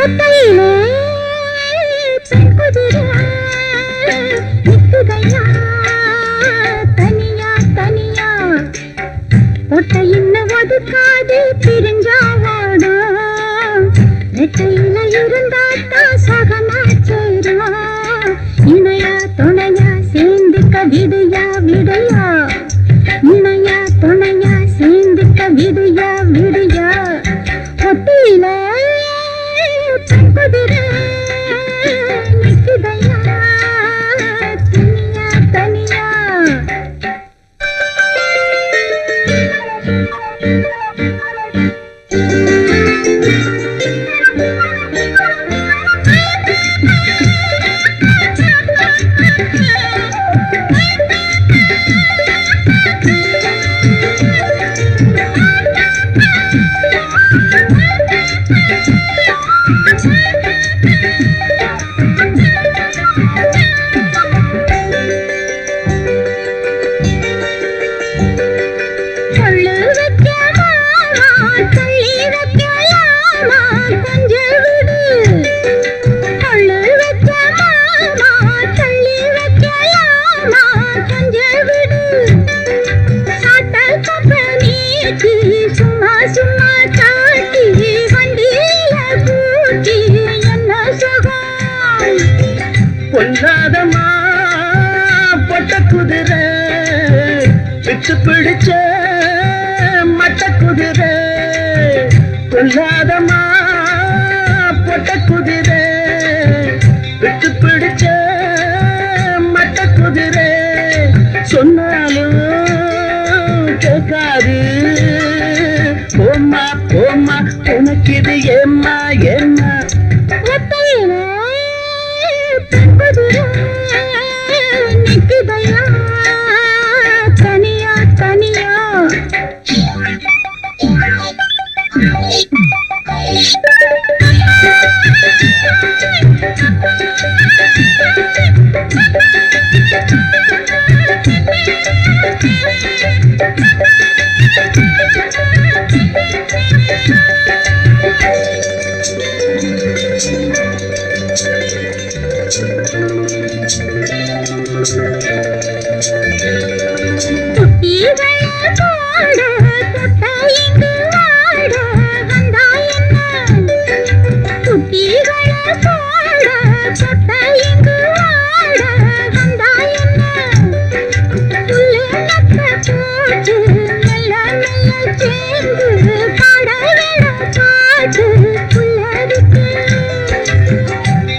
ஒத்தையிலே பெண் குதிரை நிக்குதையா தனியா தனியா தொட்ட இன்னும் ஒதுக்காது பிரிஞ்சா வாடும் நெட்டையில இருந்தாத்தா சகனா சேரும் இணையா துணையா சேர்ந்துக்க விடையா விடையா இணையா துணையா சேர்ந்துக்க விடையா விடையா ஒத்தையில பெண் குதிரை நிக்குதையா தனியா தனியா பொல்லாதமா பொட்ட குதிரை விட்டு பிடிச்ச மட்ட குதிரை பொல்லாதமா பொட்ட குதிரை விட்டு பிடிச்ச மட்ட குதிரை சொன்னாலும் கேட்காது போம்மா போம்மா உனக்கு இது ஏம்மா ஏம்மா நிக்குதையா தனியா தனியா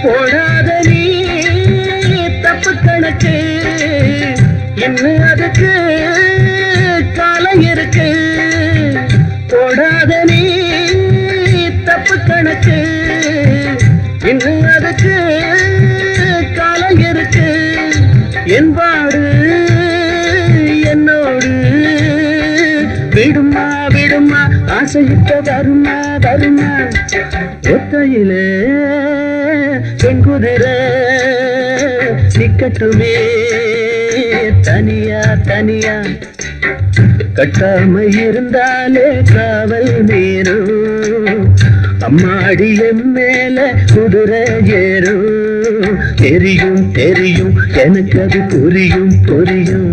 போடாத நீ தப்பு கணக்கு இன்னும் அதுக்கு காலம் இருக்கு போடாத நீ தப்பு கணக்கு இன்னும் அதுக்கு காலம் இருக்கு என்பாடு என்னோடு விடுமா விடுமா ஆசையிட்ட வருமா வருமா ஒத்தையிலே பெண் குதிரை நிக்கட்டுமே தனியா தனியா கட்டாம இருந்தாலே காவல் மீறும் அம்மாடி மேல குதிரை ஏறும் தெரியும் தெரியும் எனக்கு அது புரியும் புரியும்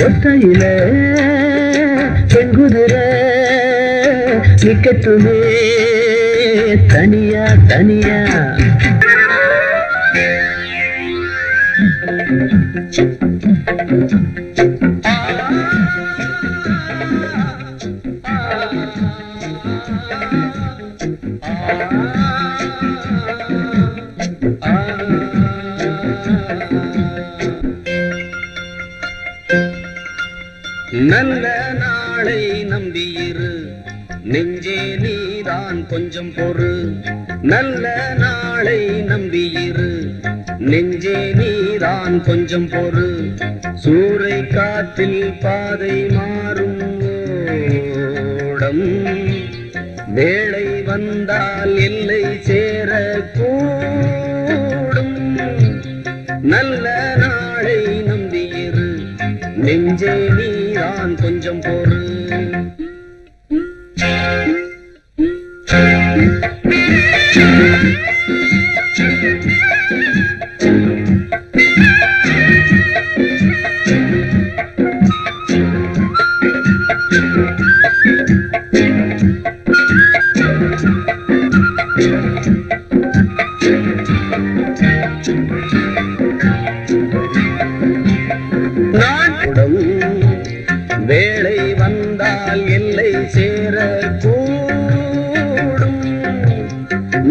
ஒத்தையில பெண் குதிரை நிக்கட்டுமே தனியா தனியா நல்ல நாளை நம்பியிரு நெஞ்சே நீதான் கொஞ்சம் பொறு நல்ல நாளை நம்பியிரு நெஞ்சே நீதான் கொஞ்சம் பொறு சூறை காற்றில் பாதை மாறும் ஓடம் வேளை வந்தால் எல்லை சேர கூடும் நல்ல நாளை நம்பியிரு நெஞ்சே நீதான் கொஞ்சம் பொறு நாடும் வேளை வந்தால் எல்லை சேர கூடும்.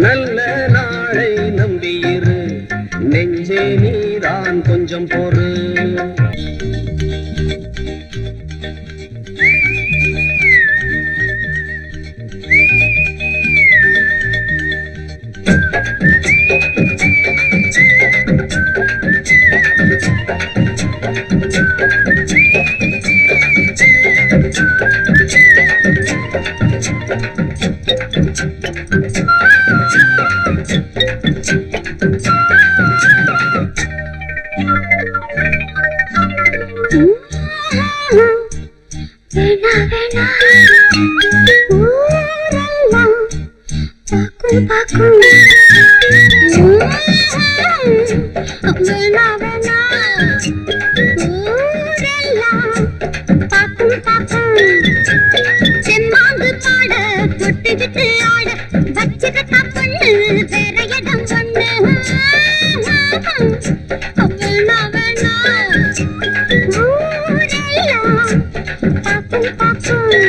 நல்ல நாளை நம்பியிரு, நெஞ்சே நீதான் கொஞ்சம் பொறு. செம்மாங்கு பாட தொட்டு விட்டு ஆட வச்சிருக்கா பொண்ணு வேற இடம் பொண்ணு. வேணா வேணா ஊரெல்லாம் பாக்கும் பாக்கும்.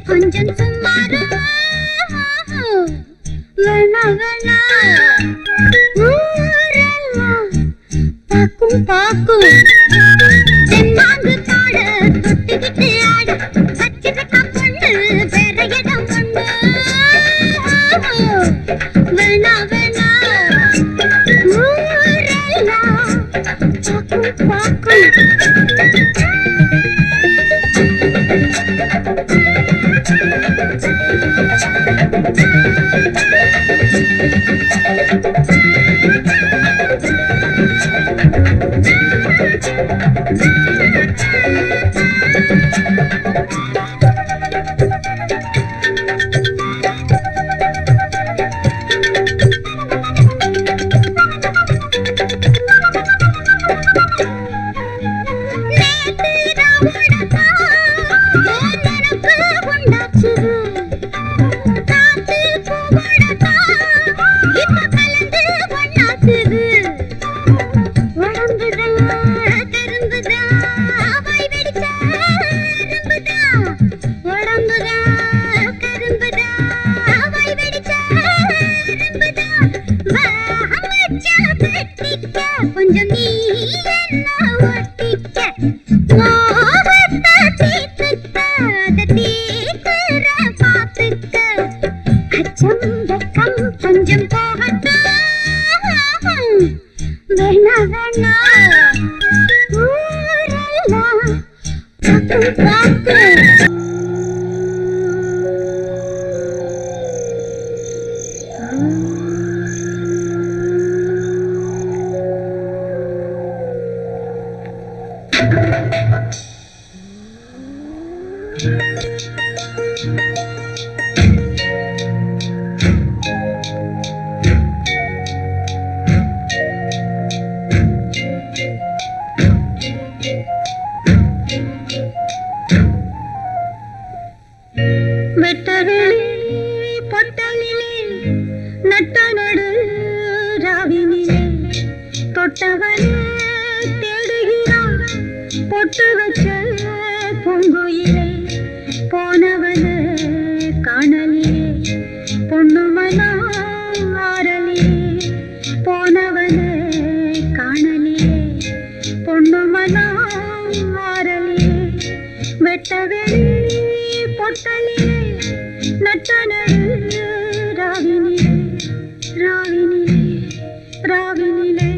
கொஞ்சம் சும்மாரு வேணா வேணா ஊரெல்லாம் பாக்கும் பாக்கும். செம்மாங்கு பாட தொட்டுக்கிட்டு ஆட வச்சிருக்கா பொண்ணு வேற இடம் பொண்ணு. வேணா வேணா ஊரெல்லாம் பாக்கும் பாக்கும். கொஞ்சம் நீ என்ன ஒட்டிக்க மோகத்தை தீர்த்துக்க அதை தீர்க்கிற பார்த்துக்க அச்சம் வெக்கம் கொஞ்சம் போகட்டும் வேணா வேணா ஊரெல்லாம் பார்த்து பார்த்து. வெட்டவெளி பொட்டலிலே நட்ட நடு ராவினிலே தொட்டவனே தேடுகிறான் பொட்டு வச்ச பூங்குயிலே போனவனே காணலிலே பொண்ணுமனா ஆரலிலே போனவனே காணலிலே பொண்ணுமனா ஆரலிலே வெட்டவெளி பொட்டலிலே நட்ட நடு ராவினிலே ராவினிலே ராவினிலே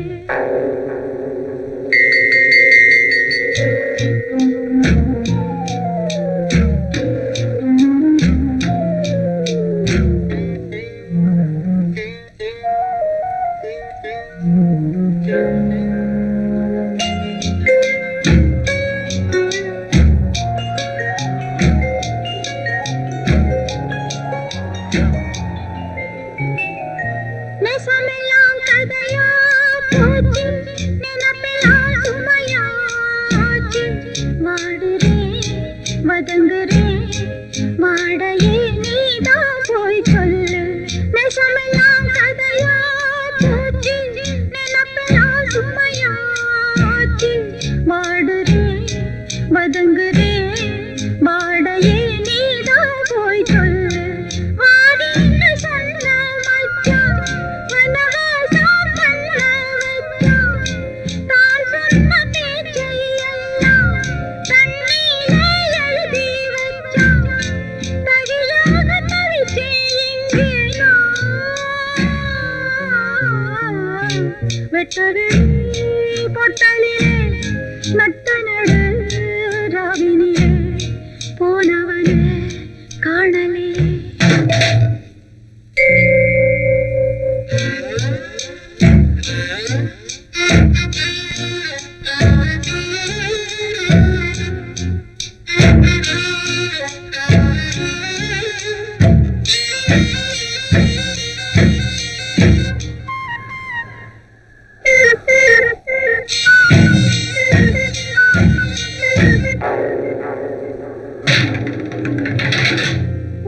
நெசமெல்லாம் கதையா போச்சு நினப்பெல்லாம் சுமையாச்சு வாடுறேன் வதங்குறேன் வாடையே நீதான் போய் சொல்லு நெசமெல்லாம் கதையா போச்சு நினப்பெல்லாம் சுமையாச்சு வாடுறேன் வதங்குறேன் வாடையே நீதான் போய் சொல்லு வாடின்னு சொன்ன மச்சான் வனவாசம் பண்ண வச்சான் தான் சொன்ன பேச்சை எல்லாம் தண்ணீரே எழுதி வச்சான் தகியாக தவிச்சேன் இங்கே நான் வெட்டவெளி பொட்டலிலே நட்ட நடு ராவினிலே போனவனே காணலே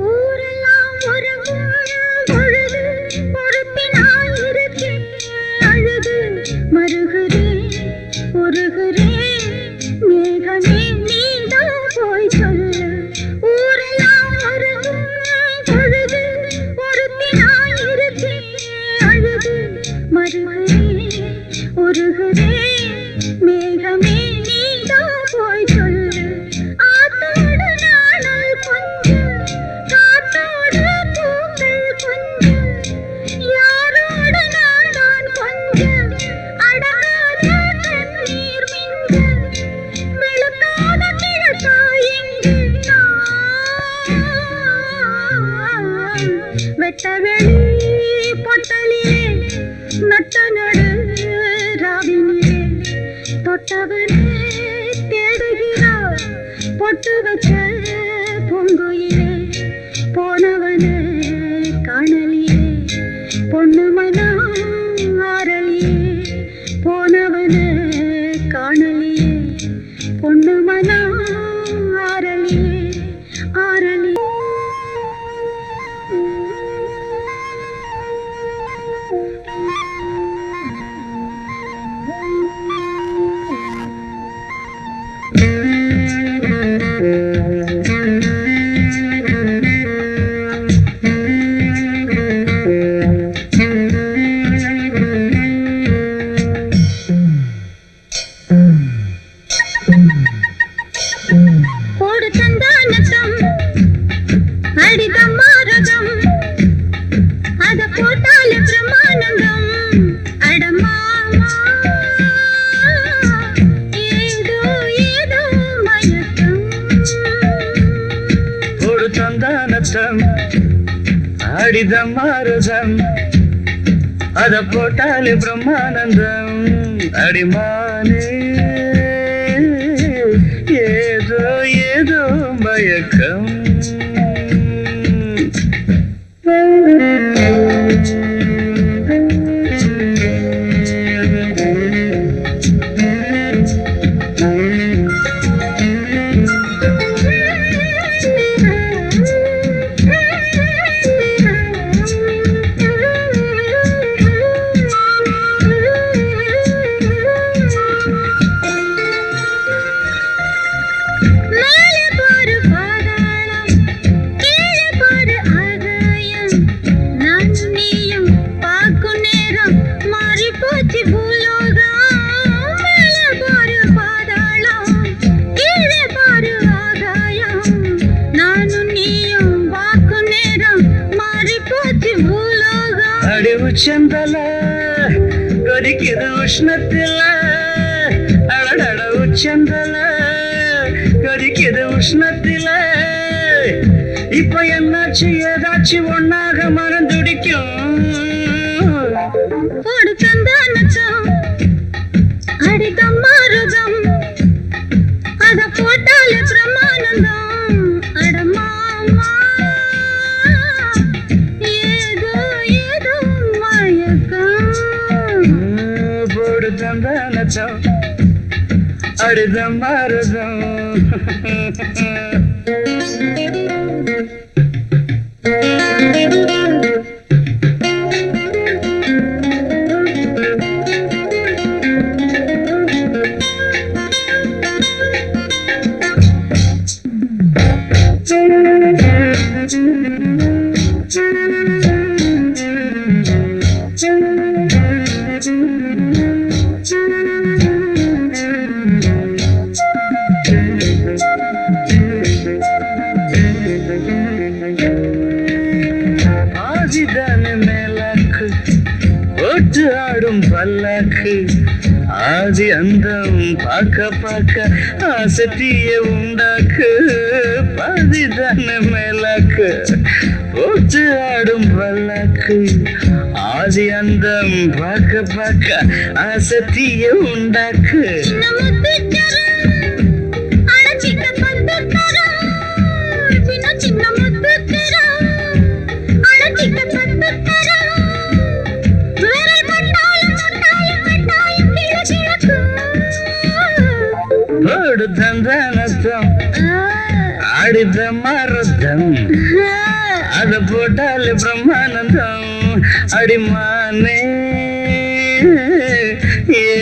ஊரெல்லாம் உறங்கும் பொழுது பொறுப்பினால் இருக்கேன் அழுது மருகுறேன் உருகுறேன் மேகமே நீதான் போய் சொல்லு ஊரெல்லாம் உறங்கும் பொழுது பொறுப்பினால் இருக்கேன் அழுது மருகுறேன் உருகுறேன் மேகமே நீதான் போய் சொல்லு ஆத்தோடு நாணல் கொஞ்சம் காத்தோடு பூக்கள் கொஞ்சம் யாரோடு நான் தான் கொஞ்சம் அடங்காத கண்ணீர் மிஞ்ச விழுக்காத கிழக்கா எங்கு நான் வெட்டவெளி பொட்டலிலே நட்ட நடு ராவினிலே தொட்டவனே தேடுகிறார் பொட்டு வச்ச பூங்குயிலே போனவனே காணலியே பொண்ணுமனா ஆரலியே போனவனே காணலியே பொண்ணுமனா ஆரலியே ஆரலியே போடு சந்தானத்தம் அடிதம் மாரகம் அத போட்டாலே பிரமானந்தம் அடமாமா ஏதோ ஏதோ மயக்கம் ஒரு சந்தானத்தம் அடிதம் மாறுதம் அத போட்டாலே பிரம்மானந்தம் அடிமானே ஏதோ ஏதோ மயக்கம் அடி உச்சந்தல கொதிக்குது உஷ்ணத்தில அடடட உச்சந்தல கொதிக்குது உஷ்ணத்தில இப்ப என்னாச்சு ஏதாச்சும் ஒன்னாக மனம் துடிக்கும் போடு சந்தானத்தம் அடிதம் மாறுதம் அத போட்டாலே பிரமானந்தம் அடமாமா ஏதோ ஏதோ மயக்கம் போடு சந்தானத்தம் அடிதம் மாறுதம் ஆடும் பல்லாக்கு ஆதி அந்தம் பார்க்க பார்க்க ஆசத்திய உண்டாக்கு பாதிதான மேலாக்கு போட்டு ஆடும் பல்லாக்கு ஆதி அந்தம் பார்க்க பார்க்க ஆசத்திய உண்டாக்கு தந்தானத்தம் ஆடித மரத்தம் அத போட்டாலே பிரம்மானந்தம் அடிமானே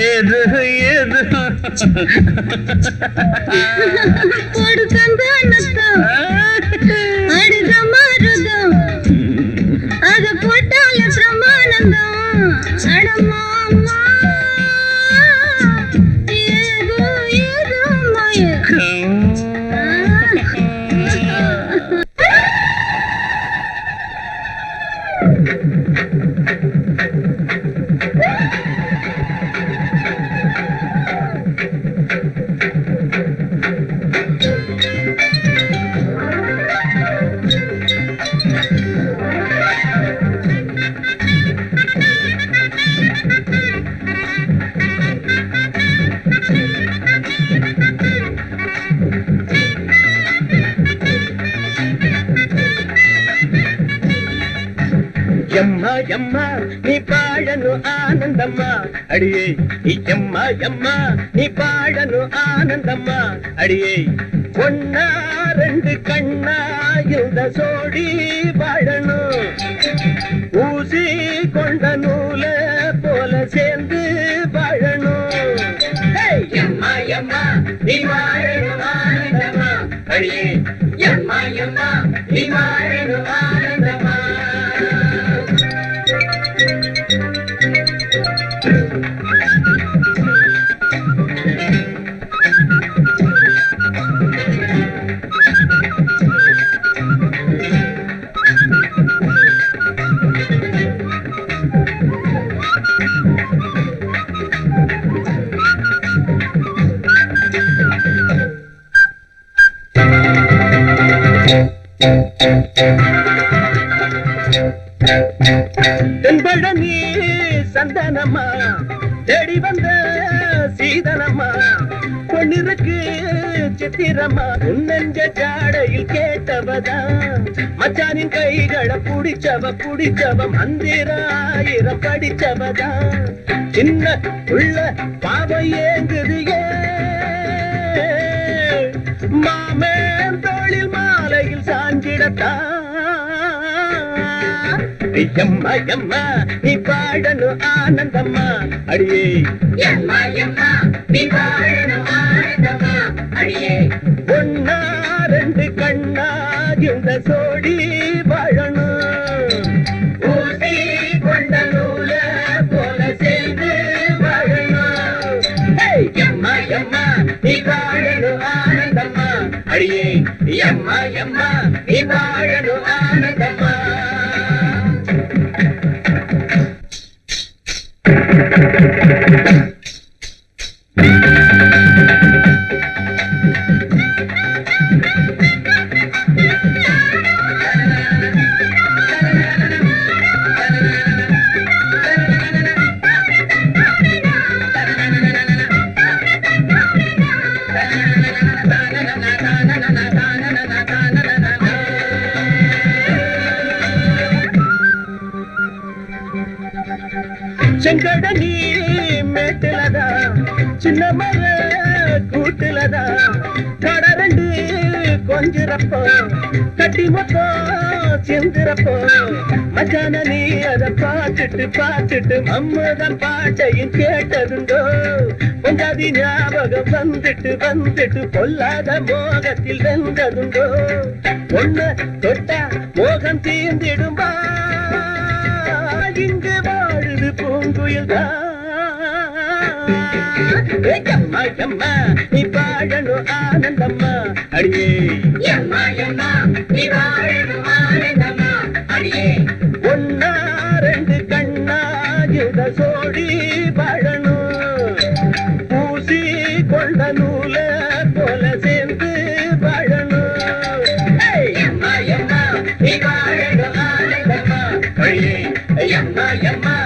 ஏதோ ஏதோ போடு சந்தானத்தம் ஆடித மரத்தம் அத போட்டாலே பிரம்மானந்தம் அடமாமா యమ్మా యమ్మా నీ పాడను ఆనందమ్మా అడియే యమ్మా యమ్మా నీ పాడను ఆనందమ్మా అడియే ஒன்னா ரெண்டு கண்ணா இந்த சோடி வாழணும் ஊசி கொண்ட நூல போல சேர்ந்து வாழணும் యమ్మా యమ్మా నీ పాడను ఆనందమ్మా అడియే యమ్మా యమ్మా నీ పాడను ఆనందమ్మా தென்பழனி சந்தனம்மா தேடி வந்த சீதனம்மா பொன்னிருக்கு சித்திரம்மா உன்னெஞ்ச ஜாடையில் கேட்டவதா மச்சானின் கைகளை புடிச்சவ மந்திராயிரம் படிச்சவதா சின்ன உள்ள பாவம் ஏங்குது மாமேன் தோளில் மாலையில் சாஞ்சிடத்தா యమ్మా యమ్మా నీ పాడను ఆనందమ్మా అడియే యమ్మా యమ్మా నీ పాడను ఆనందమ్మా అడియే ஒன்னா ரெண்டு கண்ணா இந்த சோடி வாழணும் ஊசி கொண்ட நூல போல சேர்ந்து வாழணும் యమ్మా యమ్మా నీ పాడను ఆనందమ్మా అడియే యమ్మా యమ్మా నీ పాడను ఆనందమ్మా செங்கடனி மேட்டுலதா சின்ன மர கூட்டுலதா கடரண்டு கொஞ்சிறப்போ கட்டி மொத்தம் செஞ்சிறப்போ மச்சான நீ அதை பார்த்துட்டு மம்மதம் பாட்டையும் கேட்டதுண்டோ பொஞ்சாதி ஞாபகம் வந்துட்டு பொல்லாத மோகத்தில் வென்றதுண்டோ ஒண்ணு தொட்டா மோகம் தீர்ந்திடும்பா இங்கு வாழுது பூங்குயில் எம்மா எம்மா நீ வாழணும் ஆனந்தம்மா அடியே எம்மா எம்மா நீ வாழணும் ஆனந்தம்மா அடியே ஒன்னா ரெண்டு கண்ணா யுத சோடி வாழணும் பூசி கொண்ட நூல போல சேர்ந்து வாழணும் எம்மா எம்மா நீ வாழணும் ஆனந்தம்மா அடியே எம்மா எம்மா